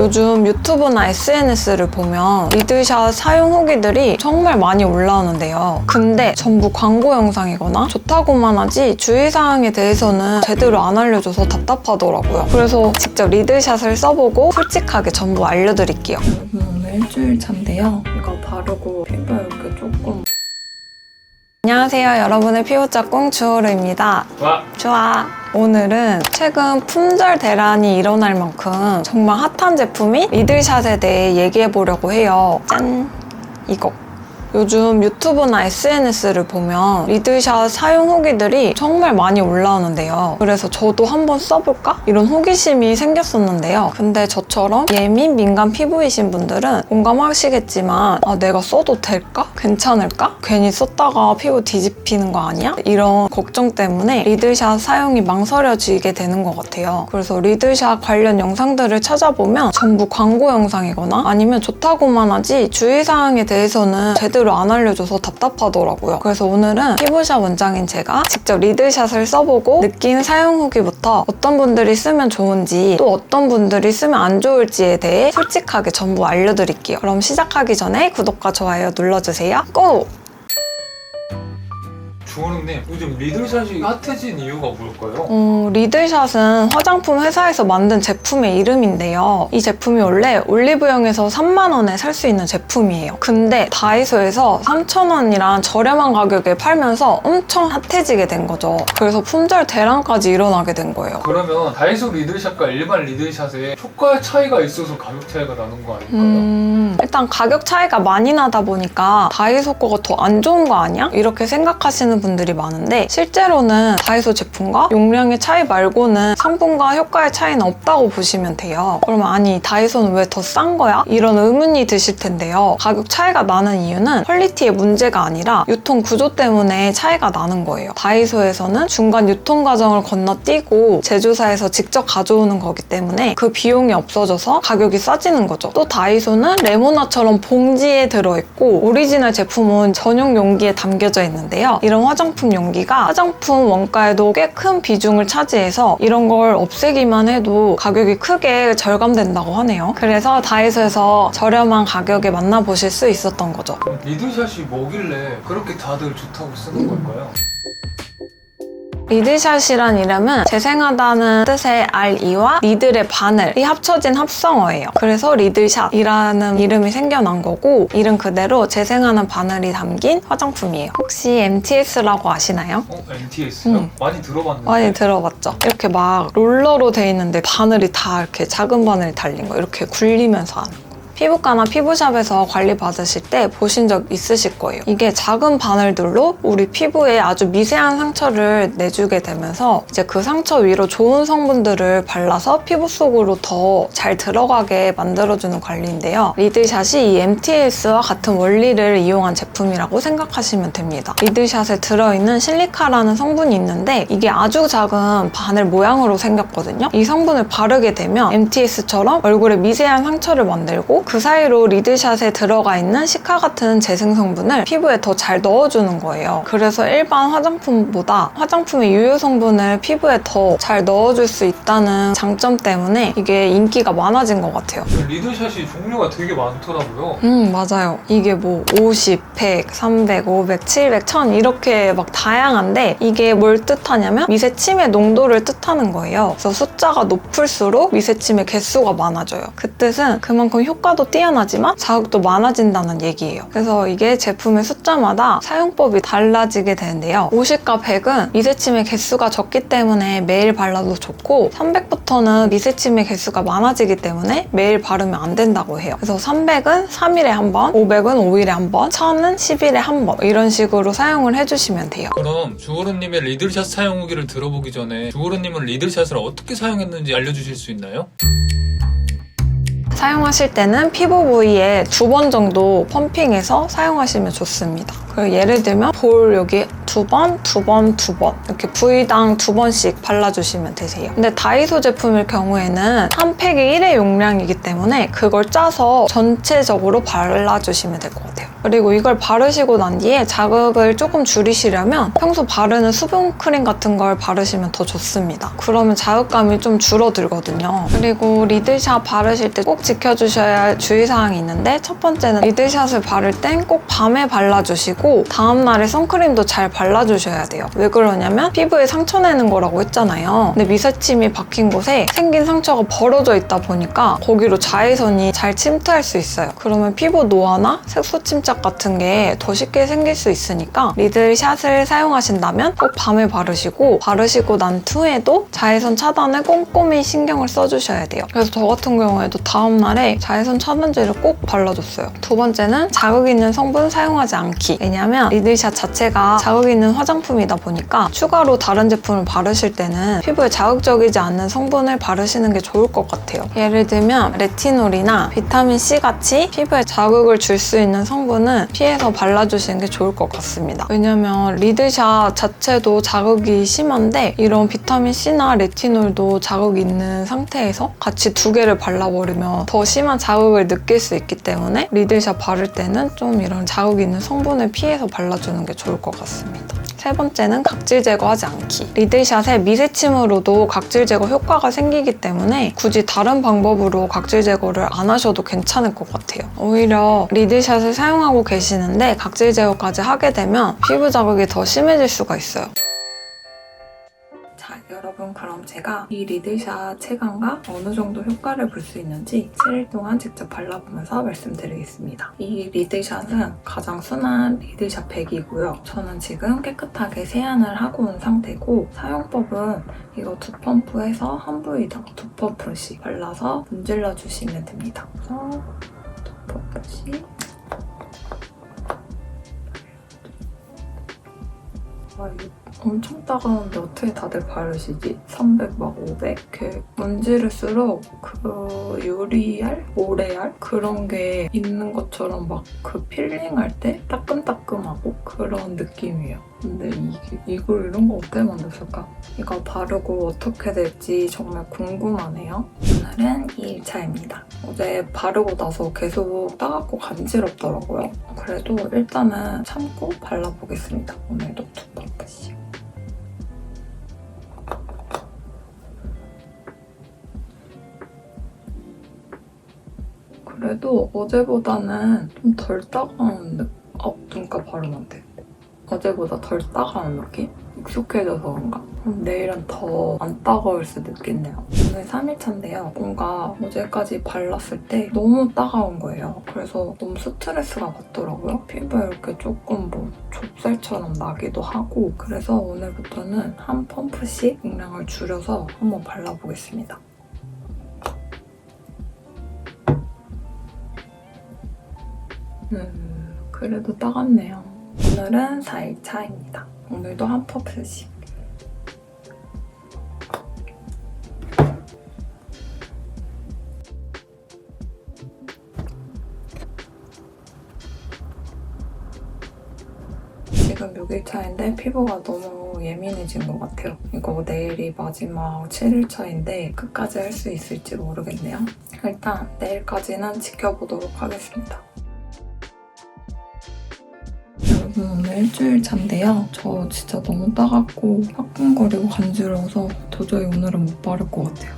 요즘 유튜브나 SNS를 보면 리드샷 사용 후기들이 정말 많이 올라오는데요. 근데 전부 광고 영상이거나 좋다고만 하지 주의사항에 대해서는 제대로 안 알려줘서 답답하더라고요. 그래서 직접 리드샷을 써보고 솔직하게 전부 알려드릴게요. 오늘 일주일 차인데요. 이거 바르고 피부 이렇게 조금... 안녕하세요. 여러분의 피부 짝꿍 주호르입니다. 좋아. 오늘은 최근 품절 대란이 일어날 만큼 정말 핫한 제품인 리들샷에 대해 얘기해보려고 해요. 짠! 이거. 요즘 유튜브나 SNS를 보면 리들샷 사용 후기들이 정말 많이 올라오는데요. 그래서 저도 한번 써볼까? 이런 호기심이 생겼었는데요. 근데 저처럼 예민, 민감 피부이신 분들은 공감하시겠지만 내가 써도 될까? 괜찮을까? 괜히 썼다가 피부 뒤집히는 거 아니야? 이런 걱정 때문에 리들샷 사용이 망설여지게 되는 것 같아요. 그래서 리들샷 관련 영상들을 찾아보면 전부 광고 영상이거나 아니면 좋다고만 하지 주의사항에 대해서는 제대로 안 알려줘서 답답하더라고요. 그래서 오늘은 피부샵 원장인 제가 직접 리들샷을 써보고 느낀 사용 후기부터 어떤 분들이 쓰면 좋은지 또 어떤 분들이 쓰면 안 좋을지에 대해 솔직하게 전부 알려드릴게요. 그럼 시작하기 전에 구독과 좋아요 눌러주세요. 고! 주호르님, 요즘 리들샷이 핫해진 이유가 뭘까요? 리들샷은 화장품 회사에서 만든 제품의 이름인데요. 이 제품이 원래 올리브영에서 3만원에 살 수 있는 제품이에요. 근데 다이소에서 3,000원이란 저렴한 가격에 팔면서 엄청 핫해지게 된 거죠. 그래서 품절 대란까지 일어나게 된 거예요. 그러면 다이소 리들샷과 일반 리들샷에 효과 차이가 있어서 가격 차이가 나는 거 아닐까요? 일단 가격 차이가 많이 나다 보니까 다이소 거가 더 안 좋은 거 아니야? 이렇게 생각하시는 분들이 많은데 실제로는 다이소 제품과 용량의 차이 말고는 성분과 효과의 차이는 없다고 보시면 돼요. 그러면 아니 다이소는 왜 더 싼 거야? 이런 의문이 드실 텐데요. 가격 차이가 나는 이유는 퀄리티의 문제가 아니라 유통 구조 때문에 차이가 나는 거예요. 다이소에서는 중간 유통 과정을 건너뛰고 제조사에서 직접 가져오는 거기 때문에 그 비용이 없어져서 가격이 싸지는 거죠. 또 다이소는 레모나처럼 봉지에 들어있고 오리지널 제품은 전용 용기에 담겨져 있는데요. 이런 화장품 용기가 화장품 원가에도 꽤 큰 비중을 차지해서 이런 걸 없애기만 해도 가격이 크게 절감된다고 하네요. 그래서 다이소에서 저렴한 가격에 만나보실 수 있었던 거죠. 그럼 리들샷이 뭐길래 그렇게 다들 좋다고 쓰는 걸까요? 리들샷이란 이름은 재생하다는 뜻의 RE와 리들의 바늘이 합쳐진 합성어예요. 그래서 리들샷이라는 이름이 생겨난 거고 이름 그대로 재생하는 바늘이 담긴 화장품이에요. 혹시 MTS라고 아시나요? MTS요? 많이 들어봤는데. 많이 들어봤죠? 이렇게 막 롤러로 돼 있는데 바늘이 다 이렇게 작은 바늘이 달린 거 이렇게 굴리면서 하는 거. 피부과나 피부샵에서 관리 받으실 때 보신 적 있으실 거예요. 이게 작은 바늘들로 우리 피부에 아주 미세한 상처를 내주게 되면서 이제 그 상처 위로 좋은 성분들을 발라서 피부 속으로 더 잘 들어가게 만들어주는 관리인데요. 리들샷이 이 MTS와 같은 원리를 이용한 제품이라고 생각하시면 됩니다. 리들샷에 들어있는 실리카라는 성분이 있는데 이게 아주 작은 바늘 모양으로 생겼거든요. 이 성분을 바르게 되면 MTS처럼 얼굴에 미세한 상처를 만들고 그 사이로 리들샷에 들어가 있는 시카 같은 재생 성분을 피부에 더 잘 넣어주는 거예요. 그래서 일반 화장품보다 화장품의 유효 성분을 피부에 더 잘 넣어줄 수 있다는 장점 때문에 이게 인기가 많아진 것 같아요. 리들샷이 종류가 되게 많더라고요. 맞아요. 이게 뭐 50, 100, 300, 500, 700, 1000 이렇게 막 다양한데 이게 뭘 뜻하냐면 미세침의 농도를 뜻하는 거예요. 그래서 숫자가 높을수록 미세침의 개수가 많아져요. 그 뜻은 그만큼 효과도 뛰어나지만 자극도 많아진다는 얘기예요. 그래서 이게 제품의 숫자마다 사용법이 달라지게 되는데요. 50과 100은 미세침의 개수가 적기 때문에 매일 발라도 좋고 300부터는 미세침의 개수가 많아지기 때문에 매일 바르면 안 된다고 해요. 그래서 300은 3일에 한 번, 500은 5일에 한 번, 1000은 10일에 한 번 이런 식으로 사용을 해주시면 돼요. 그럼 주호르님의 리들샷 사용 후기를 들어보기 전에 주호르님은 리들샷을 어떻게 사용했는지 알려주실 수 있나요? 사용하실 때는 피부 부위에 2번 정도 펌핑해서 사용하시면 좋습니다. 그리고 예를 들면 볼 여기 2번, 2번, 2번 이렇게 부위당 2번씩 발라주시면 되세요. 근데 다이소 제품일 경우에는 한 팩이 1의 용량이기 때문에 그걸 짜서 전체적으로 발라주시면 될 것 같아요. 그리고 이걸 바르시고 난 뒤에 자극을 조금 줄이시려면 평소 바르는 수분크림 같은 걸 바르시면 더 좋습니다. 그러면 자극감이 좀 줄어들거든요. 그리고 리들샷 바르실 때 꼭 지켜주셔야 할 주의사항이 있는데 첫 번째는 리들샷을 바를 땐 꼭 밤에 발라주시고 다음날에 선크림도 잘 발라주셔야 돼요. 왜 그러냐면 피부에 상처 내는 거라고 했잖아요. 근데 미세침이 박힌 곳에 생긴 상처가 벌어져 있다 보니까 거기로 자외선이 잘 침투할 수 있어요. 그러면 피부 노화나 색소 침착 같은 게 더 쉽게 생길 수 있으니까 리들샷을 사용하신다면 꼭 밤에 바르시고 바르시고 난 후에도 자외선 차단을 꼼꼼히 신경을 써주셔야 돼요. 그래서 저 같은 경우에도 다음날에 자외선 차단제를 꼭 발라줬어요. 두 번째는 자극 있는 성분 사용하지 않기. 왜냐면 리들샷 자체가 자극 있는 화장품이다 보니까 추가로 다른 제품을 바르실 때는 피부에 자극적이지 않는 성분을 바르시는 게 좋을 것 같아요. 예를 들면 레티놀이나 비타민C 같이 피부에 자극을 줄 수 있는 성분은 피해서 발라주시는 게 좋을 것 같습니다. 왜냐면 리들샷 자체도 자극이 심한데 이런 비타민C나 레티놀도 자극이 있는 상태에서 같이 두 개를 발라버리면 더 심한 자극을 느낄 수 있기 때문에 리들샷 바를 때는 좀 이런 자극이 있는 성분을 피해서 발라주는 게 좋을 것 같습니다. 세 번째는 각질 제거하지 않기. 리들샷의 미세침으로도 각질 제거 효과가 생기기 때문에 굳이 다른 방법으로 각질 제거를 안 하셔도 괜찮을 것 같아요. 오히려 리들샷을 사용하고 계시는데 각질 제거까지 하게 되면 피부 자극이 더 심해질 수가 있어요. 자, 여러분 그럼 제가 이 리들샷 체감과 어느 정도 효과를 볼 수 있는지 7일 동안 직접 발라보면서 말씀드리겠습니다. 이 리들샷은 가장 순한 리들샷 팩이고요. 저는 지금 깨끗하게 세안을 하고 온 상태고 사용법은 이거 2펌프에서 한 부위당 2펌프씩 발라서 문질러 주시면 됩니다. 그래서 2펌프씩 이거 엄청 따가운데 어떻게 다들 바르시지? 300, 막 500? 이렇게 문지를수록 그 유리알? 모래알? 그런 게 있는 것처럼 막 그 필링할 때 따끔따끔하고 그런 느낌이에요. 근데 이걸 이런 거 어떻게 만들었을까? 이거 바르고 어떻게 될지 정말 궁금하네요. 오늘은 2일차입니다. 어제 바르고 나서 계속 따갑고 간지럽더라고요. 그래도 일단은 참고 발라보겠습니다. 오늘도 2펌프씩. 그래도 어제보다는 좀 덜 따가운 느낌? 눈가 바르면 안 돼. 어제보다 덜 따가운 느낌? 익숙해져서 그런가? 그럼 내일은 더 안 따가울 수도 있겠네요. 오늘 3일차인데요. 뭔가 어제까지 발랐을 때 너무 따가운 거예요. 그래서 너무 스트레스가 받더라고요. 피부에 이렇게 조금 좁쌀처럼 나기도 하고 그래서 오늘부터는 한 펌프씩 용량을 줄여서 한번 발라보겠습니다. 그래도 따갑네요. 오늘은 4일차입니다. 오늘도 한 펌프씩. 지금 6일차인데 피부가 너무 예민해진 것 같아요. 이거 내일이 마지막 7일차인데 끝까지 할 수 있을지 모르겠네요. 일단 내일까지는 지켜보도록 하겠습니다. 여러분 오늘 일주일 차인데요. 저 진짜 너무 따갑고 화끈거리고 간지러워서 도저히 오늘은 못 바를 것 같아요.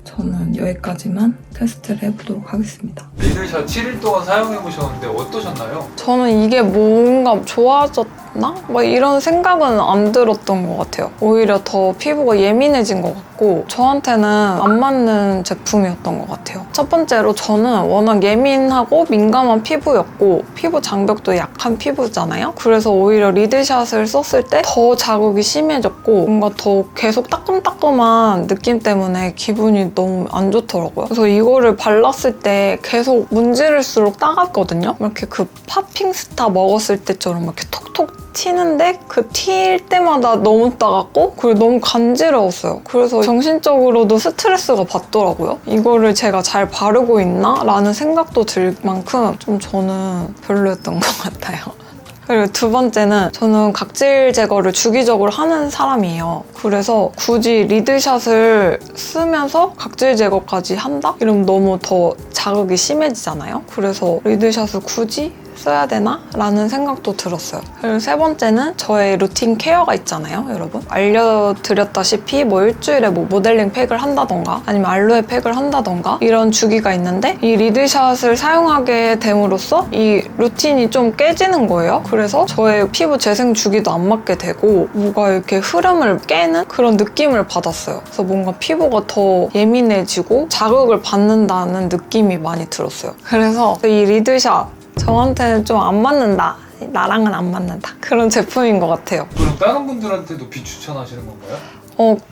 저는 여기까지만 테스트를 해보도록 하겠습니다. 리들샷 7일 동안 사용해보셨는데 어떠셨나요? 저는 이게 뭔가 좋아졌나? 막 이런 생각은 안 들었던 것 같아요. 오히려 더 피부가 예민해진 것 같고 저한테는 안 맞는 제품이었던 것 같아요. 첫 번째로 저는 워낙 예민하고 민감한 피부였고 피부 장벽도 약한 피부잖아요. 그래서 오히려 리들샷을 썼을 때 더 자극이 심해졌고 뭔가 더 계속 따끔따끔한 느낌 때문에 기분이 너무 안 좋더라고요. 그래서 이거를 발랐을 때 계속 문지를수록 따갑거든요. 이렇게 그 팝핑스타 먹었을 때처럼 이렇게 톡톡 튀는데 그 튈 때마다 너무 따갑고 그리고 너무 간지러웠어요. 그래서 정신적으로도 스트레스가 받더라고요. 이거를 제가 잘 바르고 있나? 라는 생각도 들 만큼 좀 저는 별로였던 것 같아요. 그리고 두 번째는 저는 각질 제거를 주기적으로 하는 사람이에요. 그래서 굳이 리드샷을 쓰면서 각질 제거까지 한다? 이러면 너무 더 자극이 심해지잖아요. 그래서 리드샷을 굳이 써야 되나? 라는 생각도 들었어요. 그리고 세 번째는 저의 루틴 케어가 있잖아요, 여러분. 알려드렸다시피 뭐 일주일에 뭐 모델링 팩을 한다던가 아니면 알로에 팩을 한다던가 이런 주기가 있는데 이 리드샷을 사용하게 됨으로써 이 루틴이 좀 깨지는 거예요. 그래서 저의 피부 재생 주기도 안 맞게 되고 뭐가 이렇게 흐름을 깨는 그런 느낌을 받았어요. 그래서 뭔가 피부가 더 예민해지고 자극을 받는다는 느낌이 많이 들었어요. 그래서 이 리드샷 저한테는 좀 안 맞는다. 나랑은 안 맞는다. 그런 제품인 것 같아요. 그럼 다른 분들한테도 비추천하시는 건가요?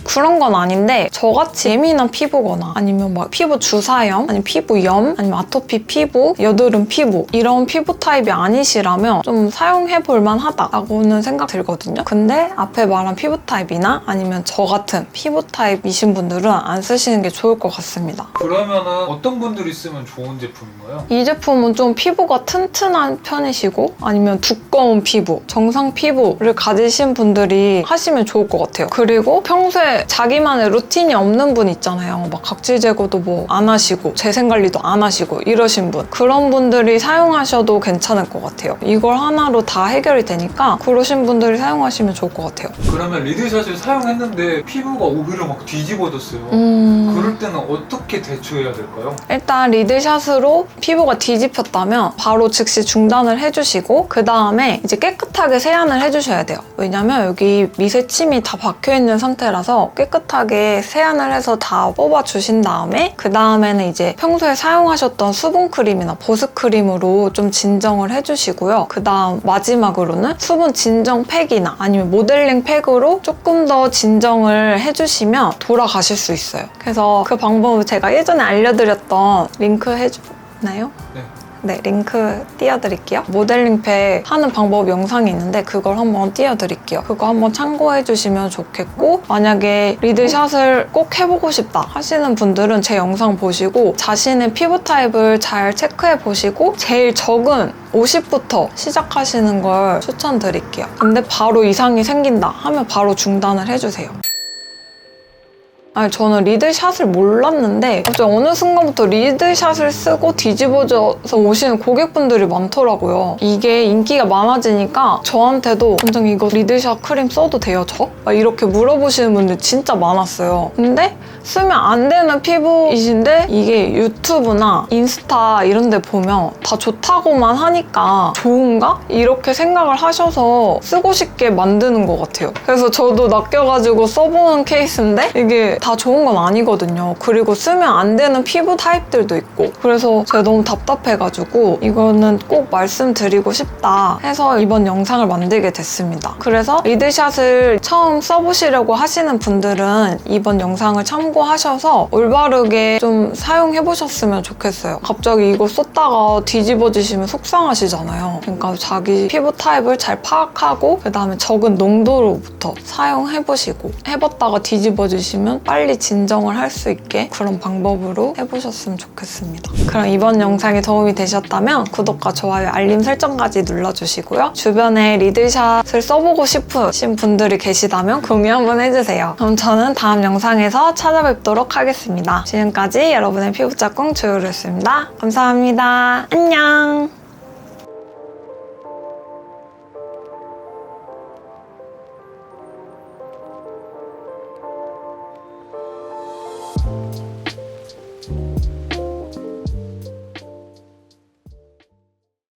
그런 건 아닌데 저같이 예민한 피부거나 아니면 막 피부 주사염, 아니면 피부염, 아니면 아토피 피부, 여드름 피부 이런 피부 타입이 아니시라면 좀 사용해볼 만하다라고는 생각 들거든요. 근데 앞에 말한 피부 타입이나 아니면 저 같은 피부 타입이신 분들은 안 쓰시는 게 좋을 것 같습니다. 그러면은 어떤 분들이 쓰면 좋은 제품인가요? 이 제품은 좀 피부가 튼튼한 편이시고 아니면 두꺼운 피부, 정상 피부를 가지신 분들이 하시면 좋을 것 같아요. 그리고 평소에 자기만의 루틴이 없는 분 있잖아요. 막 각질 제거도 뭐 안 하시고 재생 관리도 안 하시고 이러신 분. 그런 분들이 사용하셔도 괜찮을 것 같아요. 이걸 하나로 다 해결이 되니까 그러신 분들이 사용하시면 좋을 것 같아요. 그러면 리드샷을 사용했는데 피부가 오히려 막 뒤집어졌어요. 그럴 때는 어떻게 대처해야 될까요? 일단 리드샷으로 피부가 뒤집혔다면 바로 즉시 중단을 해주시고 그 다음에 이제 깨끗하게 세안을 해주셔야 돼요. 왜냐면 여기 미세침이 다 박혀있는 상태라서 깨끗하게 세안을 해서 다 뽑아주신 다음에 그 다음에는 이제 평소에 사용하셨던 수분크림이나 보습크림으로 좀 진정을 해주시고요. 그 다음 마지막으로는 수분 진정 팩이나 아니면 모델링 팩으로 조금 더 진정을 해주시면 돌아가실 수 있어요. 그래서 그 방법을 제가 예전에 알려드렸던 링크 해주나요? 네, 링크 띄워드릴게요. 모델링팩 하는 방법 영상이 있는데 그걸 한번 띄워드릴게요. 그거 한번 참고해주시면 좋겠고 만약에 리드샷을 꼭 해보고 싶다 하시는 분들은 제 영상 보시고 자신의 피부 타입을 잘 체크해보시고 제일 적은 50부터 시작하시는 걸 추천드릴게요. 근데 바로 이상이 생긴다 하면 바로 중단을 해주세요. 아니, 저는 리드샷을 몰랐는데 갑자기 어느 순간부터 리드샷을 쓰고 뒤집어져서 오시는 고객분들이 많더라고요. 이게 인기가 많아지니까 저한테도 원장님 이거 리드샷 크림 써도 돼요, 저? 막 이렇게 물어보시는 분들 진짜 많았어요. 근데 쓰면 안 되는 피부이신데 이게 유튜브나 인스타 이런 데 보면 다 좋다고만 하니까 좋은가? 이렇게 생각을 하셔서 쓰고 싶게 만드는 것 같아요. 그래서 저도 낚여가지고 써보는 케이스인데 이게 다 좋은 건 아니거든요. 그리고 쓰면 안 되는 피부 타입들도 있고 그래서 제가 너무 답답해가지고 이거는 꼭 말씀드리고 싶다 해서 이번 영상을 만들게 됐습니다. 그래서 리드샷을 처음 써보시려고 하시는 분들은 이번 영상을 참고하셔서 올바르게 좀 사용해보셨으면 좋겠어요. 갑자기 이거 썼다가 뒤집어지시면 속상하시잖아요. 그러니까 자기 피부 타입을 잘 파악하고 그 다음에 적은 농도로부터 사용해보시고 해봤다가 뒤집어지시면 빨리 진정을 할 수 있게 그런 방법으로 해보셨으면 좋겠습니다. 그럼 이번 영상이 도움이 되셨다면 구독과 좋아요, 알림 설정까지 눌러주시고요. 주변에 리드샷을 써보고 싶으신 분들이 계시다면 공유 한번 해주세요. 그럼 저는 다음 영상에서 찾아뵙도록 하겠습니다. 지금까지 여러분의 피부짝꿍 조요루였습니다. 감사합니다. 안녕!